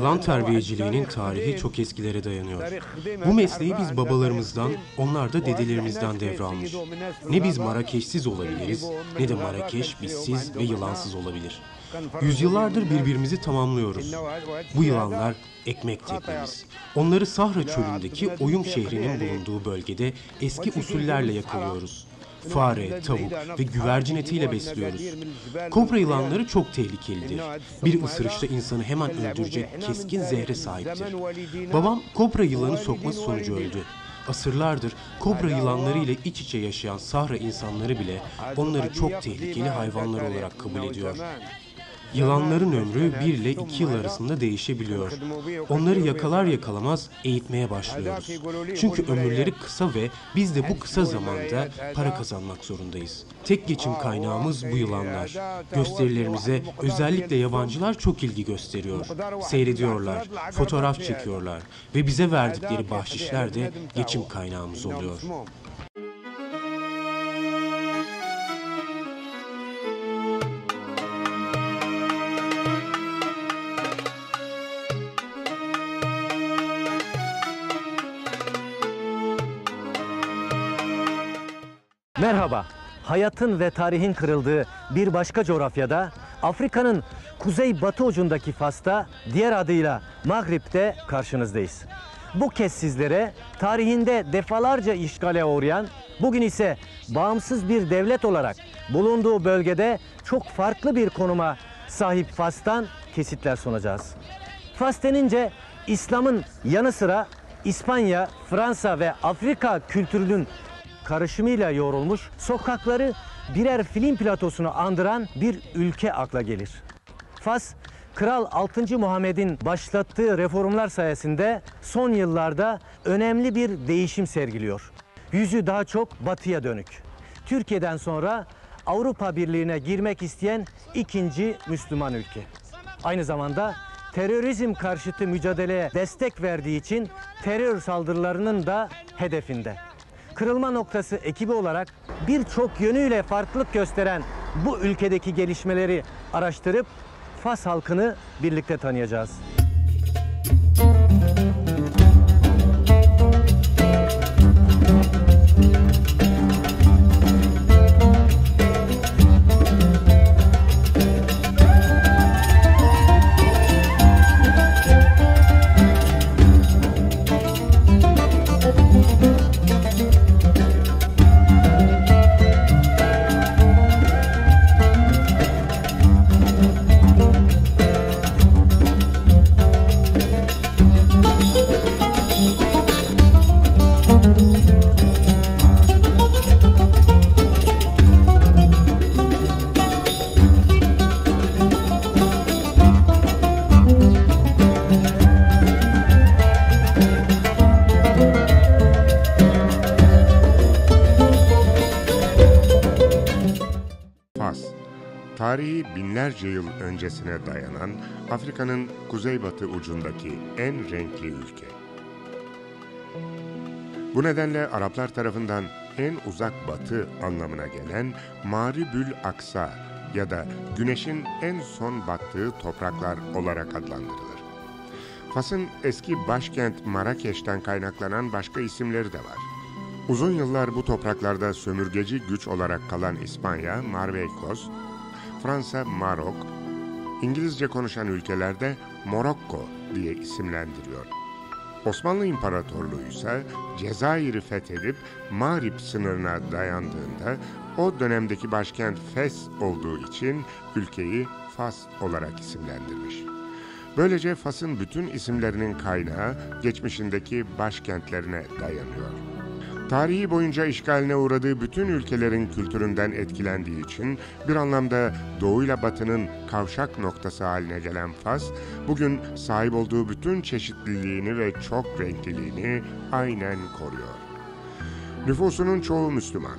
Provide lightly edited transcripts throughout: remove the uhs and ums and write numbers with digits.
Yılan terbiyeciliğinin tarihi çok eskilere dayanıyor. Bu mesleği biz babalarımızdan, onlar da dedelerimizden devralmış. Ne biz Marrakeşsiz olabiliriz, ne de Marrakeş bizsiz ve yılansız olabilir. Yüzyıllardır birbirimizi tamamlıyoruz. Bu yılanlar ekmek teknemiz. Onları Sahra çölündeki Oyum şehrinin bulunduğu bölgede eski usullerle yakalıyoruz. Fare, tavuk ve güvercin etiyle besliyoruz. Kobra yılanları çok tehlikelidir. Bir ısırışta insanı hemen öldürecek keskin zehre sahiptir. Babam kobra yılanı sokması sonucu öldü. Asırlardır kobra yılanları ile iç içe yaşayan Sahra insanları bile onları çok tehlikeli hayvanlar olarak kabul ediyor. Yılanların ömrü 1 ile 2 yıl arasında değişebiliyor. Onları yakalar yakalamaz eğitmeye başlıyoruz. Çünkü ömürleri kısa ve biz de bu kısa zamanda para kazanmak zorundayız. Tek geçim kaynağımız bu yılanlar. Gösterilerimize özellikle yabancılar çok ilgi gösteriyor. Seyrediyorlar, fotoğraf çekiyorlar ve bize verdikleri bahşişler de geçim kaynağımız oluyor. Merhaba, hayatın ve tarihin kırıldığı bir başka coğrafyada, Afrika'nın kuzey-batı ucundaki Fas'ta, diğer adıyla Mağrib'de karşınızdayız. Bu kez sizlere tarihinde defalarca işgale uğrayan, bugün ise bağımsız bir devlet olarak bulunduğu bölgede çok farklı bir konuma sahip Fas'tan kesitler sunacağız. Fas denince İslam'ın yanı sıra İspanya, Fransa ve Afrika kültürünün karışımıyla yoğrulmuş, sokakları birer film platosunu andıran bir ülke akla gelir. Fas, Kral 6. Muhammed'in başlattığı reformlar sayesinde son yıllarda önemli bir değişim sergiliyor. Yüzü daha çok batıya dönük. Türkiye'den sonra Avrupa Birliği'ne girmek isteyen ikinci Müslüman ülke. Aynı zamanda terörizm karşıtı mücadeleye destek verdiği için terör saldırılarının da hedefinde. Kırılma Noktası ekibi olarak birçok yönüyle farklılık gösteren bu ülkedeki gelişmeleri araştırıp Fas halkını birlikte tanıyacağız. Tarihi binlerce yıl öncesine dayanan Afrika'nın kuzeybatı ucundaki en renkli ülke. Bu nedenle Araplar tarafından en uzak batı anlamına gelen Mağribül Aksa ya da güneşin en son battığı topraklar olarak adlandırılır. Fas'ın eski başkent Marrakeş'ten kaynaklanan başka isimleri de var. Uzun yıllar bu topraklarda sömürgeci güç olarak kalan İspanya, Marruecos, Fransa, Marok, İngilizce konuşan ülkelerde Morokko diye isimlendiriyor. Osmanlı İmparatorluğu ise Cezayir'i fethedip Mağrip sınırına dayandığında o dönemdeki başkent Fes olduğu için ülkeyi Fas olarak isimlendirmiş. Böylece Fas'ın bütün isimlerinin kaynağı geçmişindeki başkentlerine dayanıyor. Tarihi boyunca işgaline uğradığı bütün ülkelerin kültüründen etkilendiği için bir anlamda doğuyla batının kavşak noktası haline gelen Fas, bugün sahip olduğu bütün çeşitliliğini ve çok renkliliğini aynen koruyor. Nüfusunun çoğu Müslüman.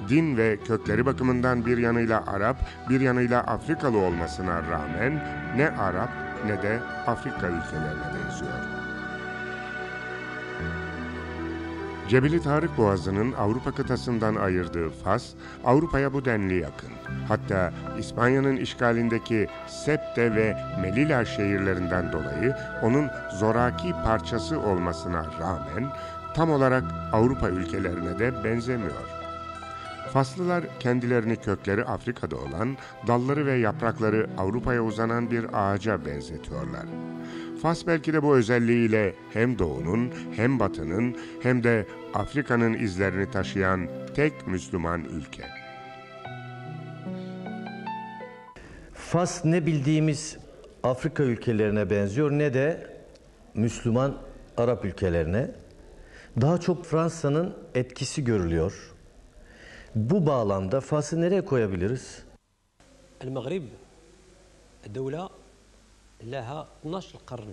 Din ve kökleri bakımından bir yanıyla Arap, bir yanıyla Afrikalı olmasına rağmen ne Arap ne de Afrika ülkelerine benziyor. Cebeli Tarık Boğazı'nın Avrupa kıtasından ayırdığı Fas, Avrupa'ya bu denli yakın. Hatta İspanya'nın işgalindeki Septe ve Melilla şehirlerinden dolayı onun zoraki parçası olmasına rağmen tam olarak Avrupa ülkelerine de benzemiyor. Faslılar kendilerini kökleri Afrika'da olan, dalları ve yaprakları Avrupa'ya uzanan bir ağaca benzetiyorlar. Fas belki de bu özelliğiyle hem Doğu'nun hem Batı'nın hem de Afrika'nın izlerini taşıyan tek Müslüman ülke. Fas ne bildiğimiz Afrika ülkelerine benziyor ne de Müslüman Arap ülkelerine. Daha çok Fransa'nın etkisi görülüyor. Bu bağlamda Fas'ı nereye koyabiliriz? المغرب دولة لها 12 قرن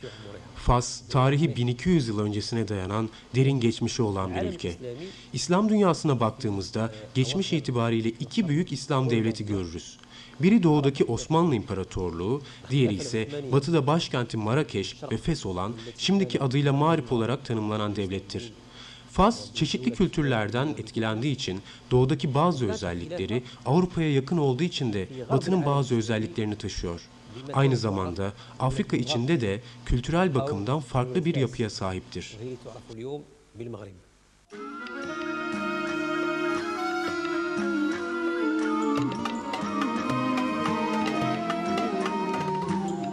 في عمرها. Fas, tarihi 1200 yıl öncesine dayanan derin geçmişi olan bir ülke. İslam dünyasına baktığımızda geçmiş itibariyle iki büyük İslam devleti görürüz. Biri doğudaki Osmanlı İmparatorluğu, diğeri ise batıda başkenti Marrakeş ve Fes olan, şimdiki adıyla Mağrip olarak tanımlanan devlettir. Fas, çeşitli kültürlerden etkilendiği için doğudaki bazı özellikleri, Avrupa'ya yakın olduğu için de batının bazı özelliklerini taşıyor. Aynı zamanda Afrika içinde de kültürel bakımdan farklı bir yapıya sahiptir.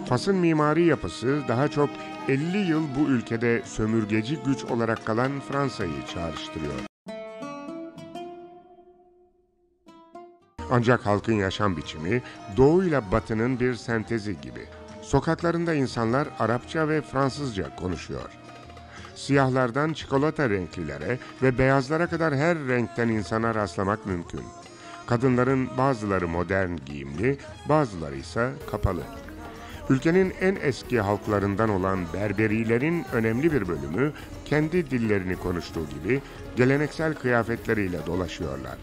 Fas'ın mimari yapısı daha çok 50 yıl bu ülkede sömürgeci güç olarak kalan Fransa'yı çağrıştırıyor. Ancak halkın yaşam biçimi Doğu ile Batı'nın bir sentezi gibi. Sokaklarında insanlar Arapça ve Fransızca konuşuyor. Siyahlardan çikolata renklilere ve beyazlara kadar her renkten insana rastlamak mümkün. Kadınların bazıları modern giyimli, bazıları ise kapalı. Ülkenin en eski halklarından olan Berberilerin önemli bir bölümü kendi dillerini konuştuğu gibi geleneksel kıyafetleriyle dolaşıyorlar.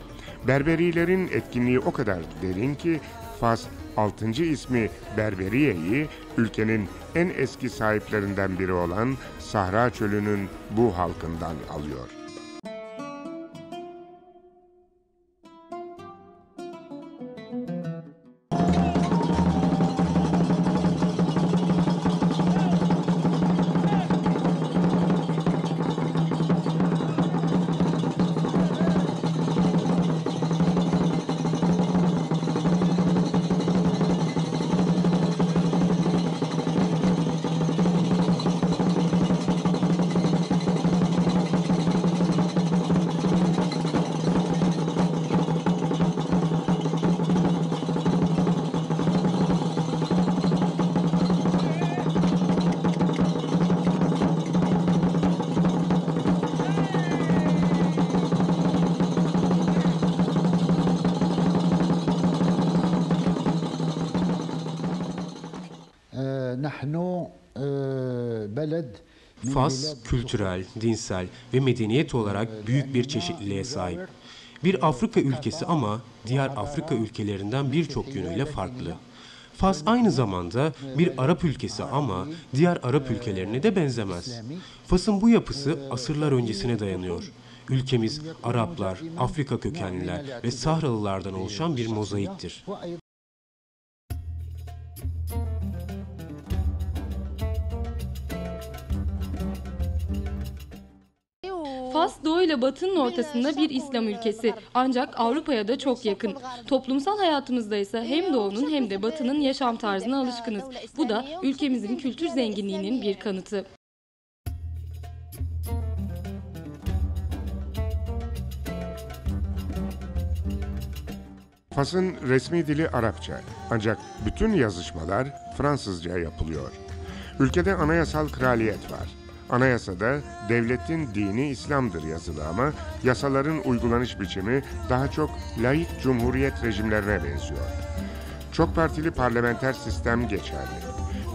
Berberilerin etkinliği o kadar derin ki Fas 6. ismi Berberiye'yi ülkenin en eski sahiplerinden biri olan Sahra Çölü'nün bu halkından alıyor. Fas, kültürel, dinsel ve medeniyet olarak büyük bir çeşitliliğe sahip. Bir Afrika ülkesi ama diğer Afrika ülkelerinden birçok yönüyle farklı. Fas aynı zamanda bir Arap ülkesi ama diğer Arap ülkelerine de benzemez. Fas'ın bu yapısı asırlar öncesine dayanıyor. Ülkemiz Araplar, Afrika kökenliler ve Sahralılardan oluşan bir mozaiktir. Fas, Doğu ile Batı'nın ortasında bir İslam ülkesi. Ancak Avrupa'ya da çok yakın. Toplumsal hayatımızda ise hem Doğu'nun hem de Batı'nın yaşam tarzına alışkınız. Bu da ülkemizin kültür zenginliğinin bir kanıtı. Fas'ın resmi dili Arapça, ancak bütün yazışmalar Fransızca yapılıyor. Ülkede anayasal kraliyet var. Anayasada devletin dini İslam'dır yazılı ama yasaların uygulanış biçimi daha çok laik cumhuriyet rejimlerine benziyor. Çok partili parlamenter sistem geçerli.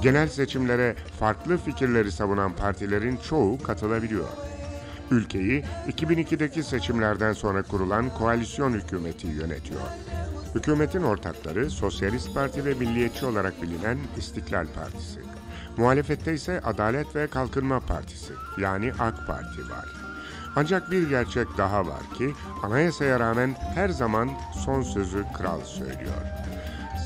Genel seçimlere farklı fikirleri savunan partilerin çoğu katılabiliyor. Ülkeyi 2002'deki seçimlerden sonra kurulan koalisyon hükümeti yönetiyor. Hükümetin ortakları Sosyalist Parti ve Milliyetçi olarak bilinen İstiklal Partisi. Muhalefette ise Adalet ve Kalkınma Partisi yani AK Parti var. Ancak bir gerçek daha var ki anayasaya rağmen her zaman son sözü kral söylüyor.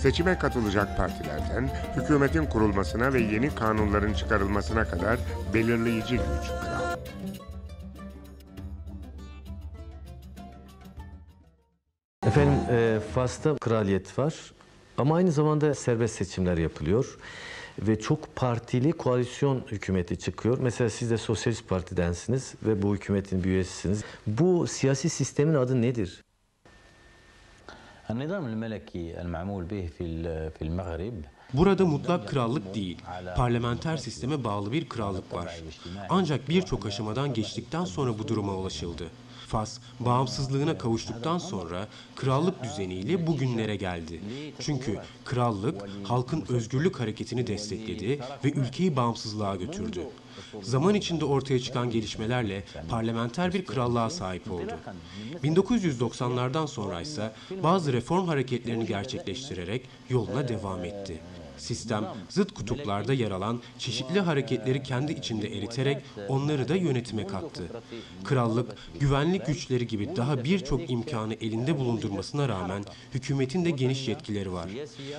Seçime katılacak partilerden hükümetin kurulmasına ve yeni kanunların çıkarılmasına kadar belirleyici güç kral. Efendim Fas'ta kraliyet var ama aynı zamanda serbest seçimler yapılıyor ve çok partili koalisyon hükümeti çıkıyor. Mesela siz de Sosyalist Parti'densiniz ve bu hükümetin bir üyesisiniz. Bu siyasi sistemin adı nedir? النظام الملكي المعمول به في المغرب. Burada mutlak krallık değil, parlamenter sisteme bağlı bir krallık var. Ancak birçok aşamadan geçtikten sonra bu duruma ulaşıldı. Fas, bağımsızlığına kavuştuktan sonra krallık düzeniyle bugünlere geldi. Çünkü krallık, halkın özgürlük hareketini destekledi ve ülkeyi bağımsızlığa götürdü. Zaman içinde ortaya çıkan gelişmelerle parlamenter bir krallığa sahip oldu. 1990'lardan sonra ise bazı reform hareketlerini gerçekleştirerek yoluna devam etti. Sistem, zıt kutuplarda yer alan çeşitli hareketleri kendi içinde eriterek onları da yönetime kattı. Krallık, güvenlik güçleri gibi daha birçok imkanı elinde bulundurmasına rağmen hükümetin de geniş yetkileri var.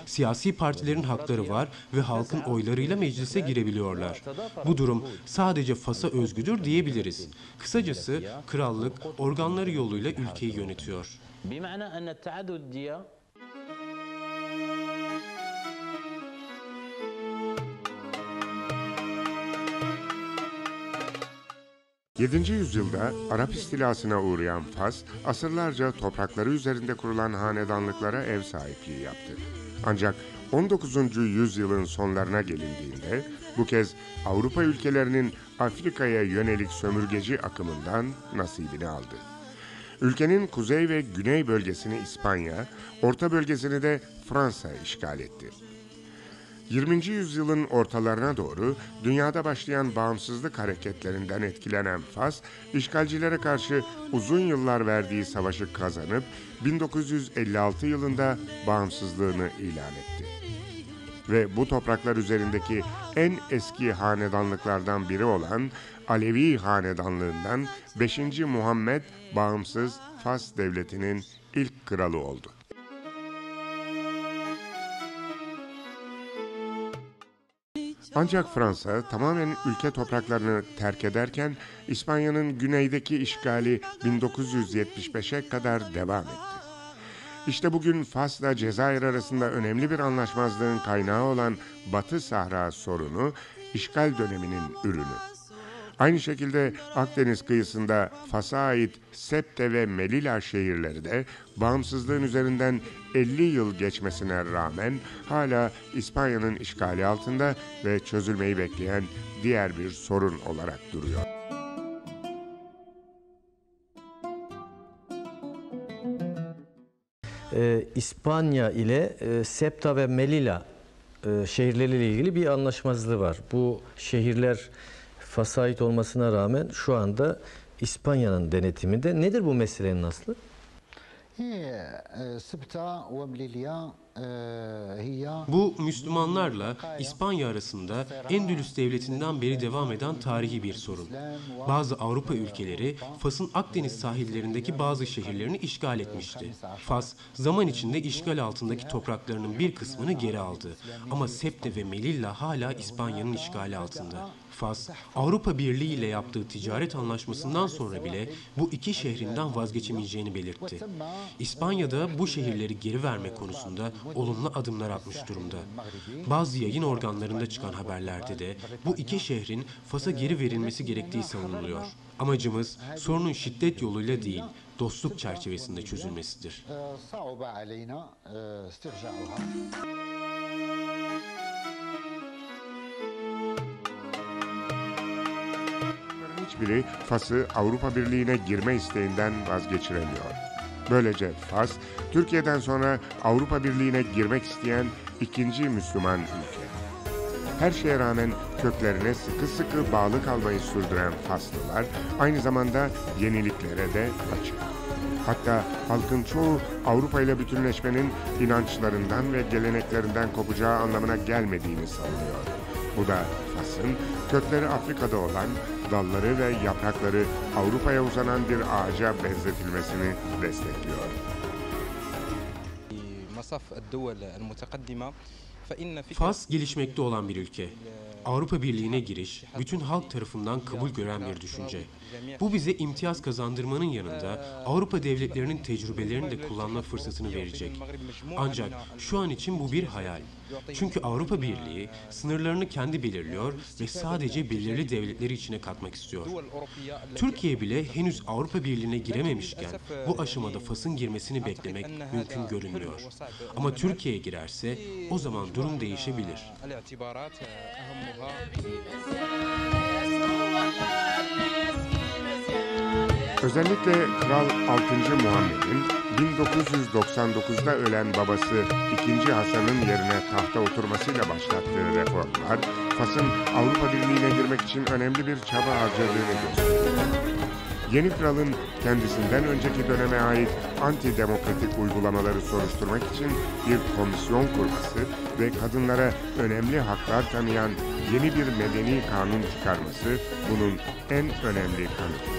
Siyasi partilerin hakları var ve halkın oylarıyla meclise girebiliyorlar. Bu durum sadece Fas'a özgüdür diyebiliriz. Kısacası krallık organları yoluyla ülkeyi yönetiyor. 7. yüzyılda Arap istilasına uğrayan Fas, asırlarca toprakları üzerinde kurulan hanedanlıklara ev sahipliği yaptı. Ancak 19. yüzyılın sonlarına gelindiğinde bu kez Avrupa ülkelerinin Afrika'ya yönelik sömürgeci akımından nasibini aldı. Ülkenin kuzey ve güney bölgesini İspanya, orta bölgesini de Fransa işgal etti. 20. yüzyılın ortalarına doğru dünyada başlayan bağımsızlık hareketlerinden etkilenen Fas, işgalcilere karşı uzun yıllar verdiği savaşı kazanıp 1956 yılında bağımsızlığını ilan etti. Ve bu topraklar üzerindeki en eski hanedanlıklardan biri olan Alevi hanedanlığından 5. Muhammed bağımsız Fas devletinin ilk kralı oldu. Ancak Fransa tamamen ülke topraklarını terk ederken İspanya'nın güneydeki işgali 1975'e kadar devam etti. İşte bugün Fas'la Cezayir arasında önemli bir anlaşmazlığın kaynağı olan Batı Sahra sorunu işgal döneminin ürünü. Aynı şekilde Akdeniz kıyısında Fas'a ait Septe ve Melilla şehirleri de bağımsızlığın üzerinden 50 yıl geçmesine rağmen hala İspanya'nın işgali altında ve çözülmeyi bekleyen diğer bir sorun olarak duruyor. İspanya ile Septa ve Melilla şehirleriyle ilgili bir anlaşmazlığı var. Bu şehirler Fas'a ait olmasına rağmen şu anda İspanya'nın denetiminde. Nedir bu meselenin aslı? Bu Müslümanlarla İspanya arasında Endülüs devletinden beri devam eden tarihi bir sorun. Bazı Avrupa ülkeleri Fas'ın Akdeniz sahillerindeki bazı şehirlerini işgal etmişti. Fas zaman içinde işgal altındaki topraklarının bir kısmını geri aldı. Ama Septe ve Melilla hala İspanya'nın işgali altında. Fas, Avrupa Birliği ile yaptığı ticaret anlaşmasından sonra bile bu iki şehrinden vazgeçemeyeceğini belirtti. İspanya'da bu şehirleri geri verme konusunda olumlu adımlar atmış durumda. Bazı yayın organlarında çıkan haberlerde de bu iki şehrin Fas'a geri verilmesi gerektiği savunuluyor. Amacımız sorunun şiddet yoluyla değil, dostluk çerçevesinde çözülmesidir. Hiçbiri Fas'ı Avrupa Birliği'ne girme isteğinden vazgeçiremiyor. Böylece Fas, Türkiye'den sonra Avrupa Birliği'ne girmek isteyen ikinci Müslüman ülke. Her şeye rağmen köklerine sıkı sıkı bağlı kalmayı sürdüren Faslılar aynı zamanda yeniliklere de açık. Hatta halkın çoğu Avrupa ile bütünleşmenin inançlarından ve geleneklerinden kopacağı anlamına gelmediğini savunuyor. Bu da Fas'ın kökleri Afrika'da olan dalları ve yaprakları Avrupa'ya uzanan bir ağaca benzetilmesini destekliyor. Fas gelişmekte olan bir ülke. Avrupa Birliği'ne giriş, bütün halk tarafından kabul gören bir düşünce. Bu bize imtiyaz kazandırmanın yanında Avrupa devletlerinin tecrübelerini de kullanma fırsatını verecek. Ancak şu an için bu bir hayal. Çünkü Avrupa Birliği sınırlarını kendi belirliyor ve sadece belirli devletleri içine katmak istiyor. Türkiye bile henüz Avrupa Birliği'ne girememişken bu aşamada Fas'ın girmesini beklemek mümkün görünmüyor. Ama Türkiye girerse o zaman durum değişebilir. Özellikle Kral 6. Muhammed'in 1999'da ölen babası 2. Hasan'ın yerine tahta oturmasıyla başlattığı reformlar, Fas'ın Avrupa Birliği'ne girmek için önemli bir çaba harcadığını gösteriyor. Yeni kralın kendisinden önceki döneme ait antidemokratik uygulamaları soruşturmak için bir komisyon kurması ve kadınlara önemli haklar tanıyan yeni bir medeni kanun çıkarması bunun en önemli kanıtı.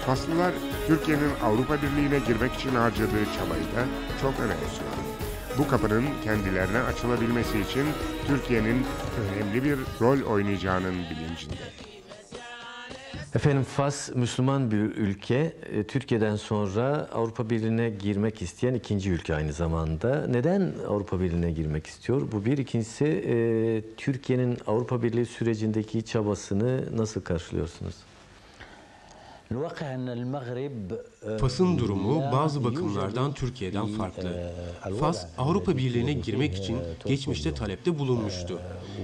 Faslılar, Türkiye'nin Avrupa Birliği'ne girmek için harcadığı çabayı da çok önemsiyor. Bu kapının kendilerine açılabilmesi için Türkiye'nin önemli bir rol oynayacağının bilincinde. Efendim, Fas Müslüman bir ülke. Türkiye'den sonra Avrupa Birliği'ne girmek isteyen ikinci ülke aynı zamanda. Neden Avrupa Birliği'ne girmek istiyor? Bu bir. İkincisi, Türkiye'nin Avrupa Birliği sürecindeki çabasını nasıl karşılıyorsunuz? Fas'ın durumu bazı bakımlardan Türkiye'den farklı. Fas, Avrupa Birliği'ne girmek için geçmişte talepte bulunmuştu.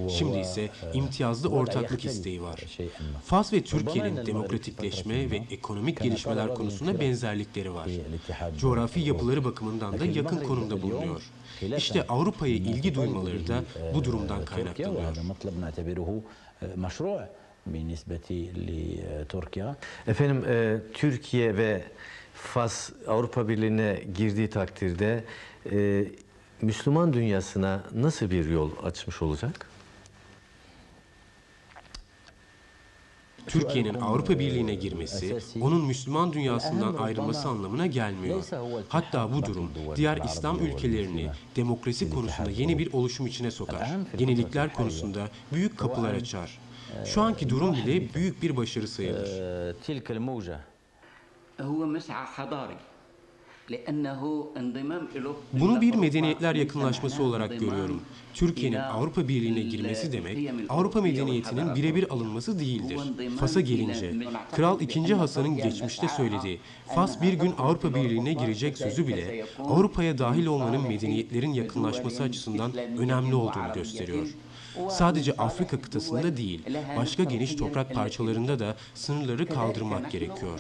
Şimdi ise imtiyazlı ortaklık isteği var. Fas ve Türkiye'nin demokratikleşme ve ekonomik gelişmeler konusunda benzerlikleri var. Coğrafi yapıları bakımından da yakın konumda bulunuyor. İşte Avrupa'ya ilgi duymaları da bu durumdan kaynaklanıyor. Efendim, Türkiye ve Fas Avrupa Birliği'ne girdiği takdirde Müslüman dünyasına nasıl bir yol açmış olacak? Türkiye'nin Avrupa Birliği'ne girmesi, onun Müslüman dünyasından ayrılması anlamına gelmiyor. Hatta bu durum, diğer İslam ülkelerini demokrasi konusunda yeni bir oluşum içine sokar. Yenilikler konusunda büyük kapılar açar. Şu anki durum bile büyük bir başarı sayılır. Bunu bir medeniyetler yakınlaşması olarak görüyorum. Türkiye'nin Avrupa Birliği'ne girmesi demek, Avrupa medeniyetinin birebir alınması değildir. Fas'a gelince, Kral 2. Hasan'ın geçmişte söylediği, Fas bir gün Avrupa Birliği'ne girecek sözü bile, Avrupa'ya dahil olmanın medeniyetlerin yakınlaşması açısından önemli olduğunu gösteriyor. Sadece Afrika kıtasında değil, başka geniş toprak parçalarında da sınırları kaldırmak gerekiyor.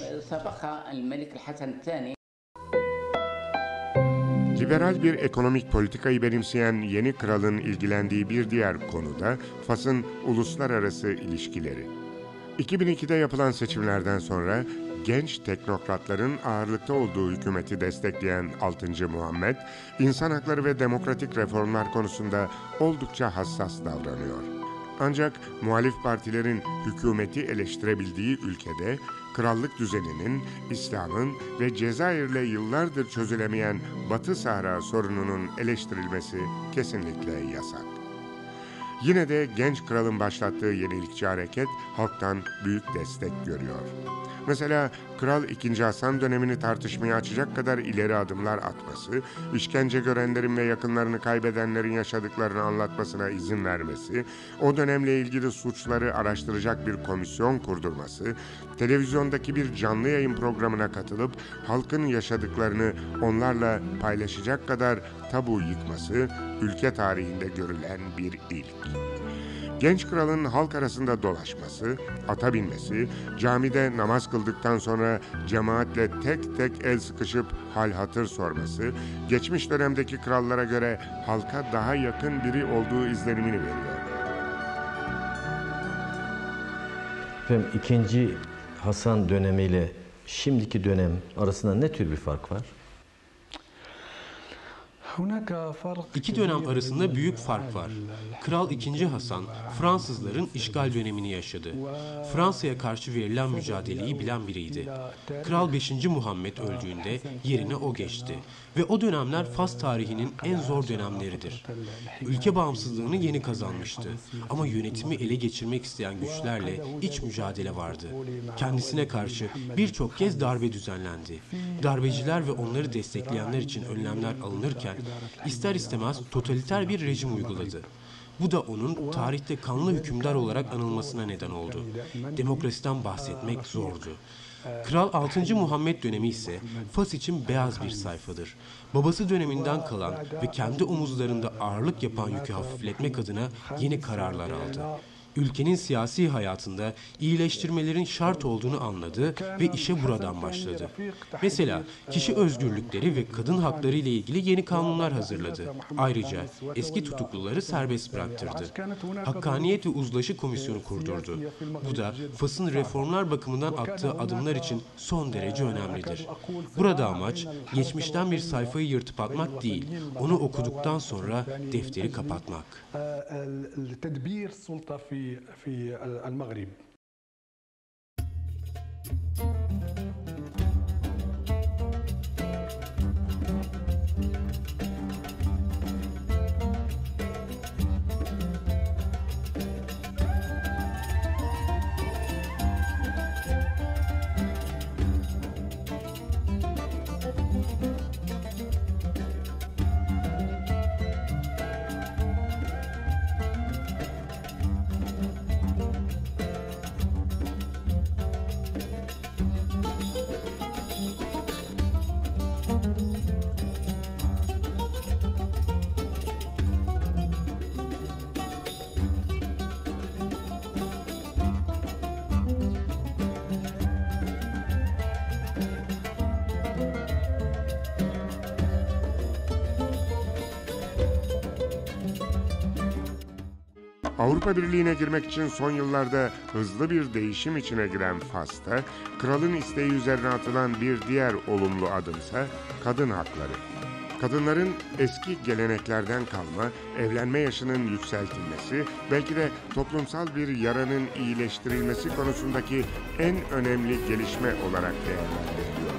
Liberal bir ekonomik politikayı benimseyen yeni kralın ilgilendiği bir diğer konu da Fas'ın uluslararası ilişkileri. 2002'de yapılan seçimlerden sonra genç teknokratların ağırlıkta olduğu hükümeti destekleyen 6. Muhammed, insan hakları ve demokratik reformlar konusunda oldukça hassas davranıyor. Ancak muhalif partilerin hükümeti eleştirebildiği ülkede krallık düzeninin, İslam'ın ve Cezayir'le yıllardır çözülemeyen Batı Sahra sorununun eleştirilmesi kesinlikle yasak. Yine de genç kralın başlattığı yenilikçi hareket halktan büyük destek görüyor. Mesela Kral 2. Hasan dönemini tartışmaya açacak kadar ileri adımlar atması, işkence görenlerin ve yakınlarını kaybedenlerin yaşadıklarını anlatmasına izin vermesi, o dönemle ilgili suçları araştıracak bir komisyon kurdurması, televizyondaki bir canlı yayın programına katılıp halkın yaşadıklarını onlarla paylaşacak kadar tabu yıkması, ülke tarihinde görülen bir ilk. Genç kralın halk arasında dolaşması, ata binmesi, camide namaz kıldıktan sonra cemaatle tek tek el sıkışıp hal hatır sorması, geçmiş dönemdeki krallara göre halka daha yakın biri olduğu izlenimini veriyor. Efendim, 2. Hasan dönemiyle şimdiki dönem arasında ne tür bir fark var? İki dönem arasında büyük fark var. Kral II. Hasan, Fransızların işgal dönemini yaşadı. Fransa'ya karşı verilen mücadeleyi bilen biriydi. Kral 5. Muhammed öldüğünde yerine o geçti. Ve o dönemler Fas tarihinin en zor dönemleridir. Ülke bağımsızlığını yeni kazanmıştı. Ama yönetimi ele geçirmek isteyen güçlerle iç mücadele vardı. Kendisine karşı birçok kez darbe düzenlendi. Darbeciler ve onları destekleyenler için önlemler alınırken ister istemez totaliter bir rejim uyguladı. Bu da onun tarihte kanlı hükümdar olarak anılmasına neden oldu. Demokrasiden bahsetmek zordu. Kral 6. Muhammed dönemi ise Fas için beyaz bir sayfadır. Babası döneminden kalan ve kendi omuzlarında ağırlık yapan yükü hafifletmek adına yeni kararlar aldı. Ülkenin siyasi hayatında iyileştirmelerin şart olduğunu anladı ve işe buradan başladı. Mesela kişi özgürlükleri ve kadın hakları ile ilgili yeni kanunlar hazırladı. Ayrıca eski tutukluları serbest bıraktırdı. Hakkaniyet ve Uzlaşı Komisyonu kurdurdu. Bu da Fas'ın reformlar bakımından attığı adımlar için son derece önemlidir. Burada amaç geçmişten bir sayfayı yırtıp atmak değil, onu okuduktan sonra defteri kapatmak. في المغرب. Avrupa Birliği'ne girmek için son yıllarda hızlı bir değişim içine giren Fas'ta, kralın isteği üzerine atılan bir diğer olumlu adımsa kadın hakları. Kadınların eski geleneklerden kalma evlenme yaşının yükseltilmesi, belki de toplumsal bir yaranın iyileştirilmesi konusundaki en önemli gelişme olarak değerlendiriliyor.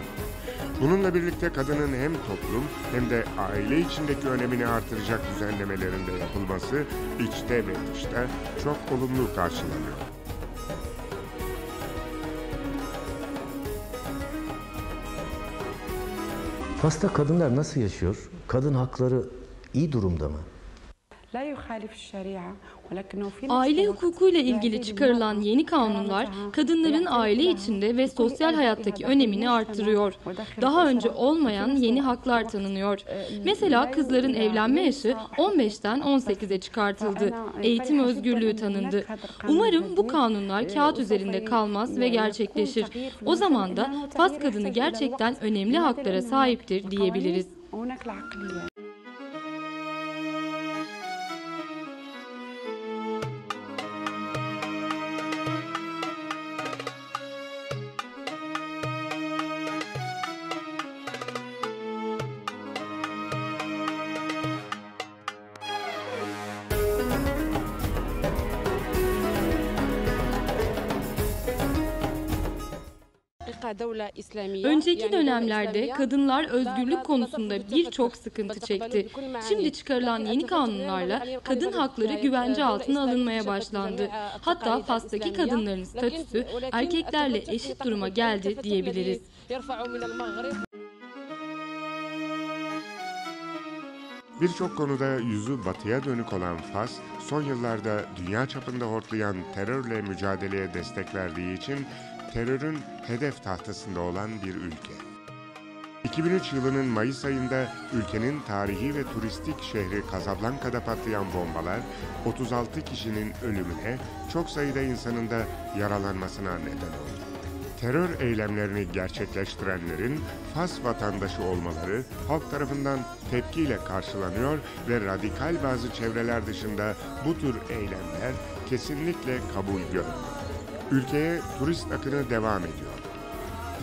Bununla birlikte kadının hem toplum hem de aile içindeki önemini artıracak düzenlemelerinde yapılması içte ve dışta çok olumlu karşılanıyor. Fas'ta kadınlar nasıl yaşıyor? Kadın hakları iyi durumda mı? Aile hukukuyla ilgili çıkarılan yeni kanunlar, kadınların aile içinde ve sosyal hayattaki önemini arttırıyor. Daha önce olmayan yeni haklar tanınıyor. Mesela kızların evlenme yaşı 15'ten 18'e çıkartıldı. Eğitim özgürlüğü tanındı. Umarım bu kanunlar kağıt üzerinde kalmaz ve gerçekleşir. O zaman da Fas kadını gerçekten önemli haklara sahiptir diyebiliriz. Önceki dönemlerde kadınlar özgürlük konusunda birçok sıkıntı çekti. Şimdi çıkarılan yeni kanunlarla kadın hakları güvence altına alınmaya başlandı. Hatta Fas'taki kadınların statüsü erkeklerle eşit duruma geldi diyebiliriz. Birçok konuda yüzü batıya dönük olan Fas, son yıllarda dünya çapında hortlayan terörle mücadeleye destek verdiği için terörün hedef tahtasında olan bir ülke. 2003 yılının Mayıs ayında ülkenin tarihi ve turistik şehri Casablanca'da patlayan bombalar 36 kişinin ölümüne, çok sayıda insanın da yaralanmasına neden oldu. Terör eylemlerini gerçekleştirenlerin Fas vatandaşı olmaları halk tarafından tepkiyle karşılanıyor ve radikal bazı çevreler dışında bu tür eylemler kesinlikle kabul görmüyor. Ülkeye turist akını devam ediyor.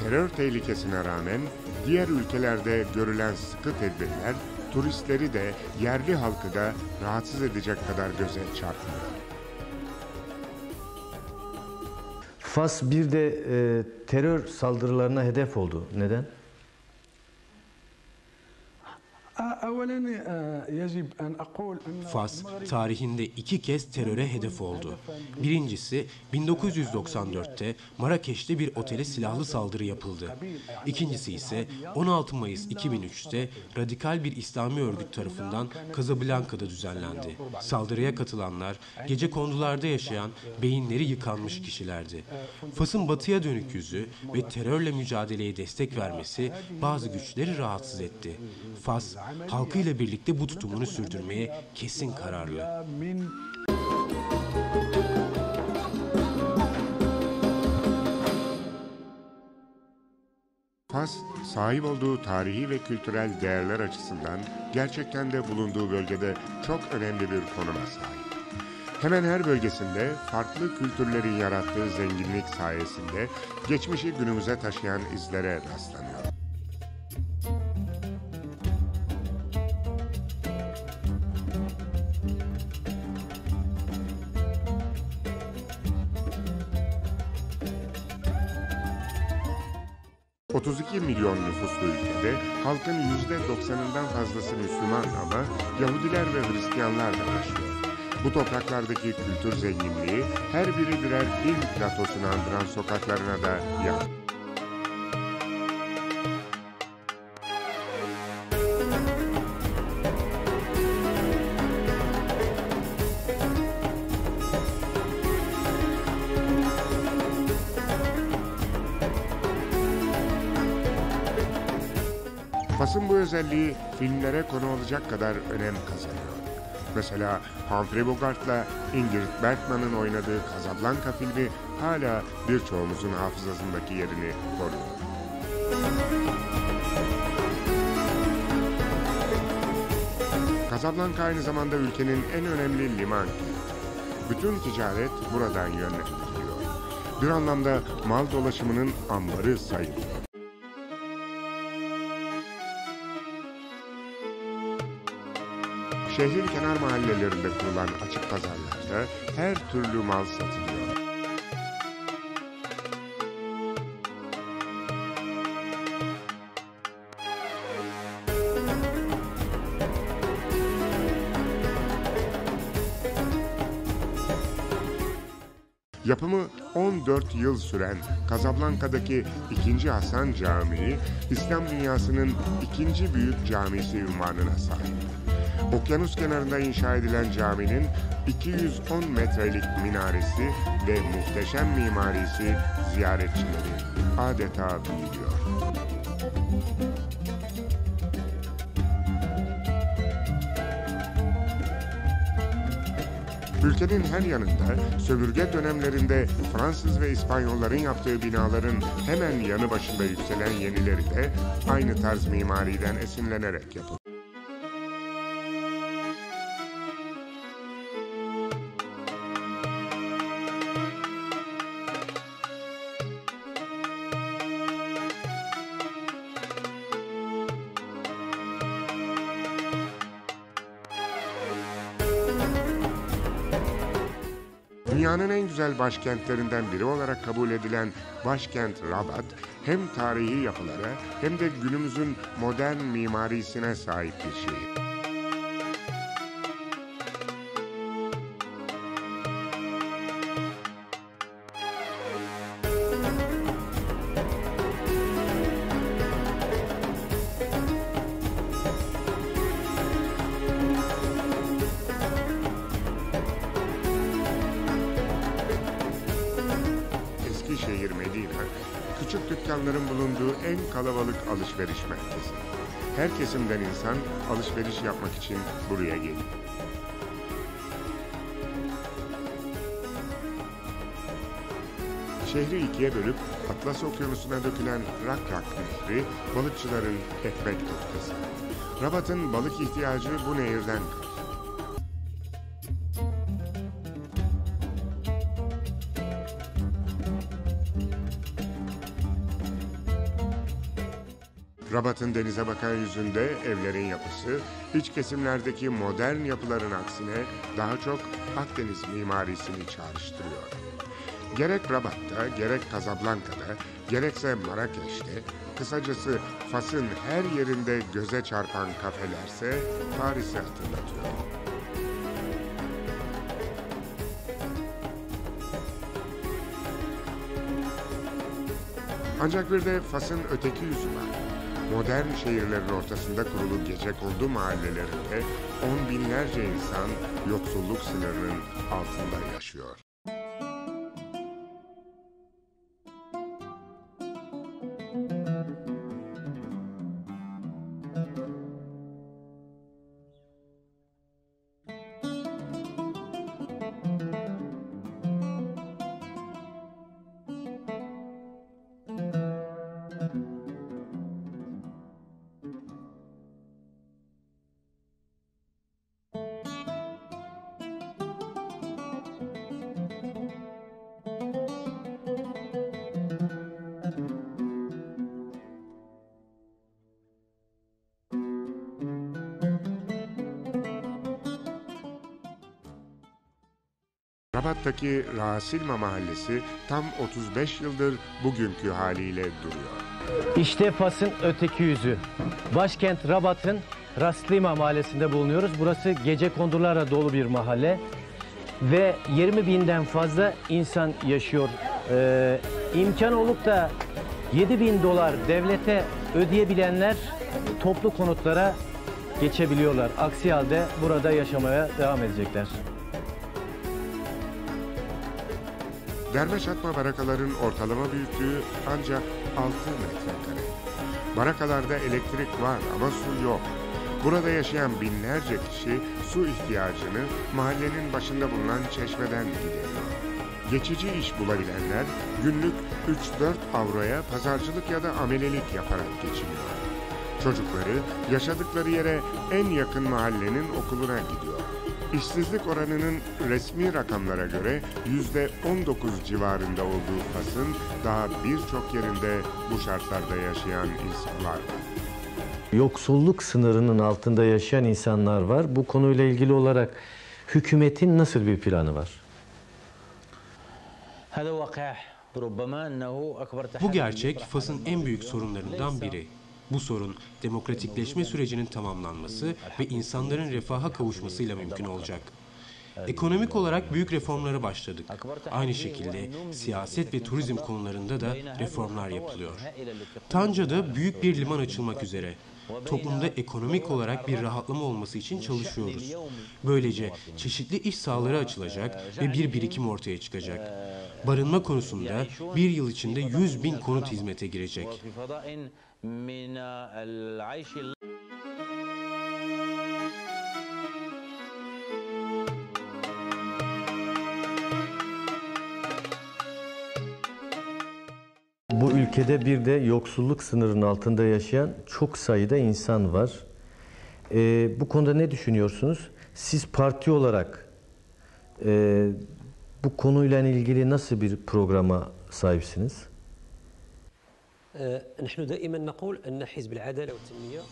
Terör tehlikesine rağmen diğer ülkelerde görülen sıkı tedbirler turistleri de yerli halkı da rahatsız edecek kadar göze çarpmıyor. Fas bir de terör saldırılarına hedef oldu. Neden? Fas, tarihinde 2 kez teröre hedef oldu. Birincisi, 1994'te Marrakeş'te bir otele silahlı saldırı yapıldı. İkincisi ise 16 Mayıs 2003'te radikal bir İslami örgüt tarafından Casablanca'da düzenlendi. Saldırıya katılanlar, gecekondularda yaşayan, beyinleri yıkanmış kişilerdi. Fas'ın batıya dönük yüzü ve terörle mücadeleye destek vermesi bazı güçleri rahatsız etti. Fas, halkıyla birlikte bu tutumunu sürdürmeye kesin kararlı. Fas, sahip olduğu tarihi ve kültürel değerler açısından gerçekten de bulunduğu bölgede çok önemli bir konuma sahip. Hemen her bölgesinde farklı kültürlerin yarattığı zenginlik sayesinde geçmişi günümüze taşıyan izlere rastlanıyor. ...32 milyon nüfuslu ülkede halkın %90'ından fazlası Müslüman ama Yahudiler ve Hristiyanlar da yaşıyor. Bu topraklardaki kültür zenginliği her biri birer film platosunu andıran sokaklarına da yansıyor. Fas'ın bu özelliği filmlere konu olacak kadar önem kazanıyor. Mesela Humphrey Bogart'la Ingrid Bergman'ın oynadığı Casablanca filmi hala birçoğumuzun hafızasındaki yerini koruyor. Casablanca aynı zamanda ülkenin en önemli liman kenti. Bütün ticaret buradan yönlendiriliyor. Bir anlamda mal dolaşımının ambarı sayılıyor. Şehrin kenar mahallelerinde kurulan açık pazarlarda her türlü mal satılıyor. Yapımı 14 yıl süren Casablanca'daki 2. Hasan Camii, İslam dünyasının 2. büyük camisi unvanına sahip. Okyanus kenarında inşa edilen caminin 210 metrelik minaresi ve muhteşem mimarisi ziyaretçileri adeta büyülüyor. Ülkenin her yanında sömürge dönemlerinde Fransız ve İspanyolların yaptığı binaların hemen yanı başında yükselen yenileri de aynı tarz mimariden esinlenerek yapıldı. Dünyanın en güzel başkentlerinden biri olarak kabul edilen başkent Rabat, hem tarihi yapılara hem de günümüzün modern mimarisine sahip bir şehir. Şehir Medine, küçük dükkanların bulunduğu en kalabalık alışveriş merkezi. Her kesimden insan alışveriş yapmak için buraya geliyor. Şehri ikiye bölüp Atlas Okyanusu'na dökülen Rak-Rak Nehri, balıkçıların ekmek noktası. Rabat'ın balık ihtiyacı bu nehirden karşılanıyor. Rabat'ın denize bakan yüzünde evlerin yapısı, iç kesimlerdeki modern yapıların aksine daha çok Akdeniz mimarisini çağrıştırıyor. Gerek Rabat'ta, gerek Casablanca'da, gerekse Marrakeş'te, kısacası Fas'ın her yerinde göze çarpan kafelerse Paris'i hatırlatıyor. Ancak bir de Fas'ın öteki yüzü var. Modern şehirlerin ortasında kurulu gecekondu mahallelerinde on binlerce insan yoksulluk sınırının altında yaşıyor. Rabat'taki Rasilma mahallesi tam 35 yıldır bugünkü haliyle duruyor. İşte Fas'ın öteki yüzü. Başkent Rabat'ın Raslima mahallesinde bulunuyoruz. Burası gecekondularla dolu bir mahalle. Ve 20 binden fazla insan yaşıyor. İmkan olup da 7.000 dolar devlete ödeyebilenler toplu konutlara geçebiliyorlar. Aksi halde burada yaşamaya devam edecekler. Derme çatma barakaların ortalama büyüklüğü ancak 6 metrekare. Barakalarda elektrik var ama su yok. Burada yaşayan binlerce kişi su ihtiyacını mahallenin başında bulunan çeşmeden gideriyor. Geçici iş bulabilenler günlük 3-4 avroya pazarcılık ya da amelelik yaparak geçiniyor. Çocukları yaşadıkları yere en yakın mahallenin okuluna gidiyor. İşsizlik oranının resmi rakamlara göre %19 civarında olduğu Fas'ın daha birçok yerinde bu şartlarda yaşayan insanlar var. Yoksulluk sınırının altında yaşayan insanlar var. Bu konuyla ilgili olarak hükümetin nasıl bir planı var? Bu gerçek Fas'ın en büyük sorunlarından biri. Bu sorun demokratikleşme sürecinin tamamlanması ve insanların refaha kavuşmasıyla mümkün olacak. Ekonomik olarak büyük reformlara başladık. Aynı şekilde siyaset ve turizm konularında da reformlar yapılıyor. Tanca'da büyük bir liman açılmak üzere. Toplumda ekonomik olarak bir rahatlama olması için çalışıyoruz. Böylece çeşitli iş sahaları açılacak ve bir birikim ortaya çıkacak. Barınma konusunda bir yıl içinde 100.000 konut hizmete girecek. Bu ülkede bir de yoksulluk sınırının altında yaşayan çok sayıda insan var. Bu konuda ne düşünüyorsunuz? Siz parti olarak bu konuyla ilgili nasıl bir programa sahipsiniz?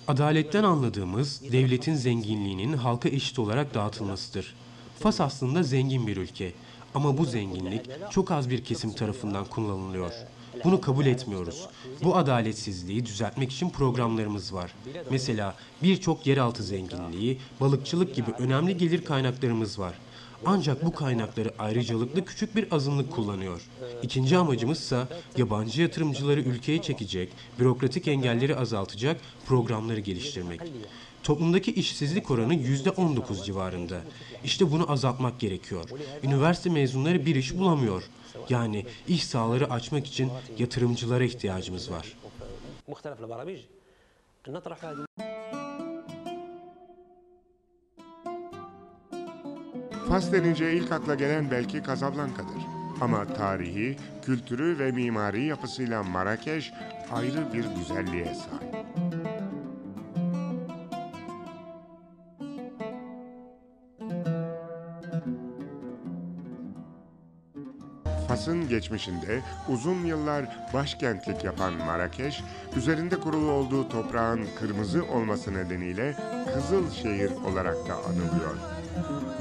Adaletten anladığımız devletin zenginliğinin halka eşit olarak dağıtılmasıdır. Fas aslında zengin bir ülke ama bu zenginlik çok az bir kesim tarafından kullanılıyor. Bunu kabul etmiyoruz. Bu adaletsizliği düzeltmek için programlarımız var. Mesela birçok yeraltı zenginliği, balıkçılık gibi önemli gelir kaynaklarımız var. Ancak bu kaynakları ayrıcalıklı küçük bir azınlık kullanıyor. İkinci amacımızsa yabancı yatırımcıları ülkeye çekecek, bürokratik engelleri azaltacak programları geliştirmek. Toplumdaki işsizlik oranı %19 civarında. İşte bunu azaltmak gerekiyor. Üniversite mezunları bir iş bulamıyor. Yani iş sahaları açmak için yatırımcılara ihtiyacımız var. Fas denince ilk akla gelen belki Casablanca'dır. Ama tarihi, kültürü ve mimari yapısıyla Marrakeş ayrı bir güzelliğe sahip. Fas'ın geçmişinde uzun yıllar başkentlik yapan Marrakeş, üzerinde kurulu olduğu toprağın kırmızı olması nedeniyle Kızıl Şehir olarak da anılıyor.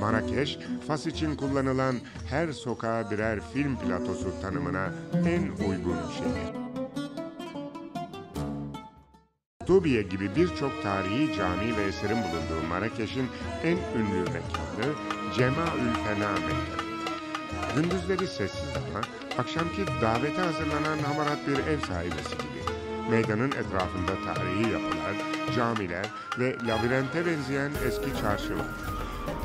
Marrakeş, Fas için kullanılan her sokağa birer film platosu tanımına en uygun şehir. Toubiye gibi birçok tarihi cami ve eserin bulunduğu Marrakeş'in en ünlü mekanı Cemaül Fena Meydanı. Gündüzleri sessiz ama akşamki davete hazırlanan hamarat bir ev sahibesi gibi. Meydanın etrafında tarihi yapılar, camiler ve labirente benzeyen eski çarşı var.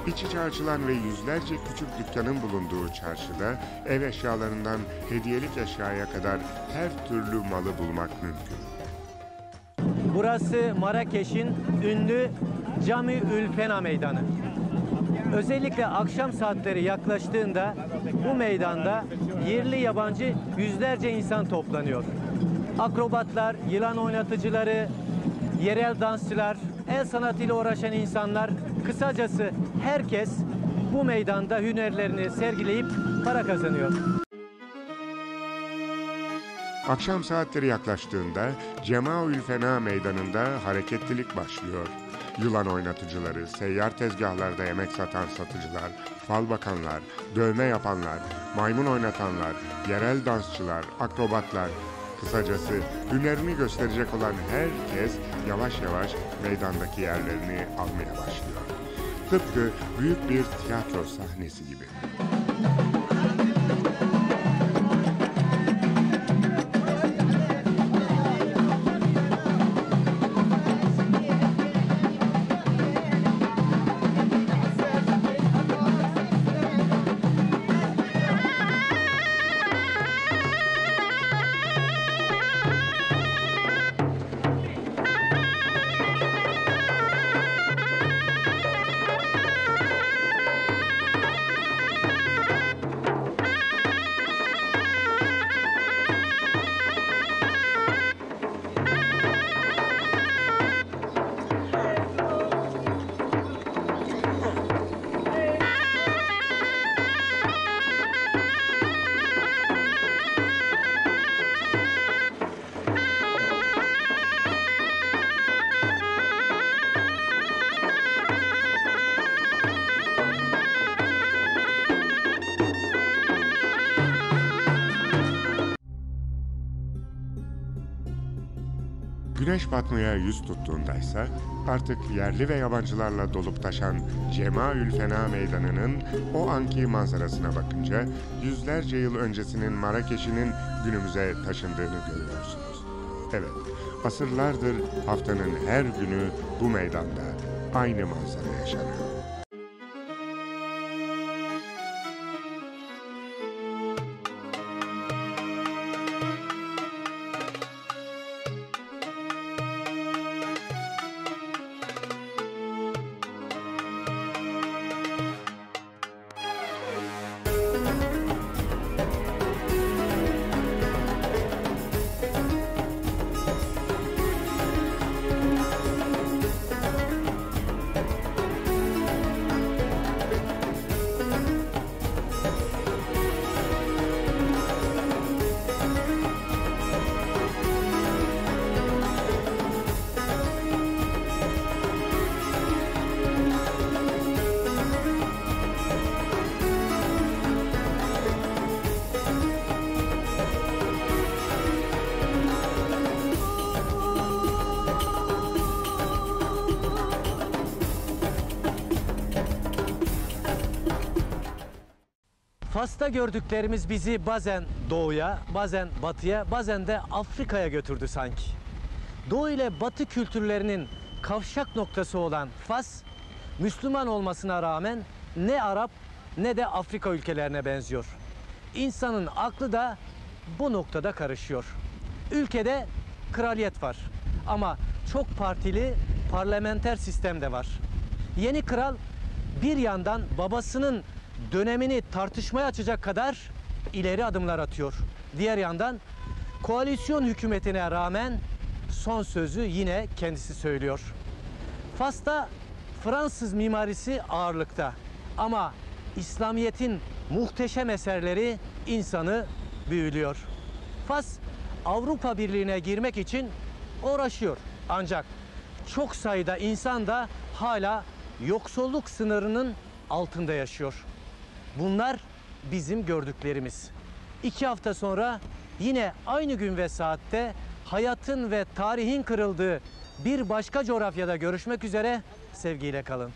İç içe açılan ve yüzlerce küçük dükkanın bulunduğu çarşıda ev eşyalarından hediyelik eşyaya kadar her türlü malı bulmak mümkün. Burası Marrakeş'in ünlü Camiül Fena Meydanı. Özellikle akşam saatleri yaklaştığında bu meydanda yerli yabancı yüzlerce insan toplanıyor. Akrobatlar, yılan oynatıcıları, yerel dansçılar, el sanatıyla uğraşan insanlar, kısacası herkes bu meydanda hünerlerini sergileyip para kazanıyor. Akşam saatleri yaklaştığında Cemaül Fena Meydanı'nda hareketlilik başlıyor. Yılan oynatıcıları, seyyar tezgahlarda yemek satan satıcılar, fal bakanlar, dövme yapanlar, maymun oynatanlar, yerel dansçılar, akrobatlar, kısacası hünerini gösterecek olan herkes yavaş yavaş meydandaki yerlerini almaya başlıyor. Tıpkı büyük bir tiyatro sahnesi gibi. Güneş batmaya yüz tuttuğundaysa artık yerli ve yabancılarla dolup taşan Cemaül Fena Meydanı'nın o anki manzarasına bakınca yüzlerce yıl öncesinin Marrakeş'inin günümüze taşındığını görüyorsunuz. Evet, asırlardır haftanın her günü bu meydanda aynı manzara yaşanıyor. Fas'ta gördüklerimiz bizi bazen doğuya, bazen batıya, bazen de Afrika'ya götürdü sanki. Doğu ile batı kültürlerinin kavşak noktası olan Fas, Müslüman olmasına rağmen ne Arap ne de Afrika ülkelerine benziyor. İnsanın aklı da bu noktada karışıyor. Ülkede kraliyet var ama çok partili parlamenter sistem de var. Yeni kral bir yandan babasının dönemini tartışmaya açacak kadar ileri adımlar atıyor. Diğer yandan koalisyon hükümetine rağmen son sözü yine kendisi söylüyor. Fas'ta Fransız mimarisi ağırlıkta ama İslamiyet'in muhteşem eserleri insanı büyülüyor. Fas, Avrupa Birliği'ne girmek için uğraşıyor. Ancak çok sayıda insan da hala yoksulluk sınırının altında yaşıyor. Bunlar bizim gördüklerimiz. 2 hafta sonra yine aynı gün ve saatte hayatın ve tarihin kırıldığı bir başka coğrafyada görüşmek üzere, sevgiyle kalın.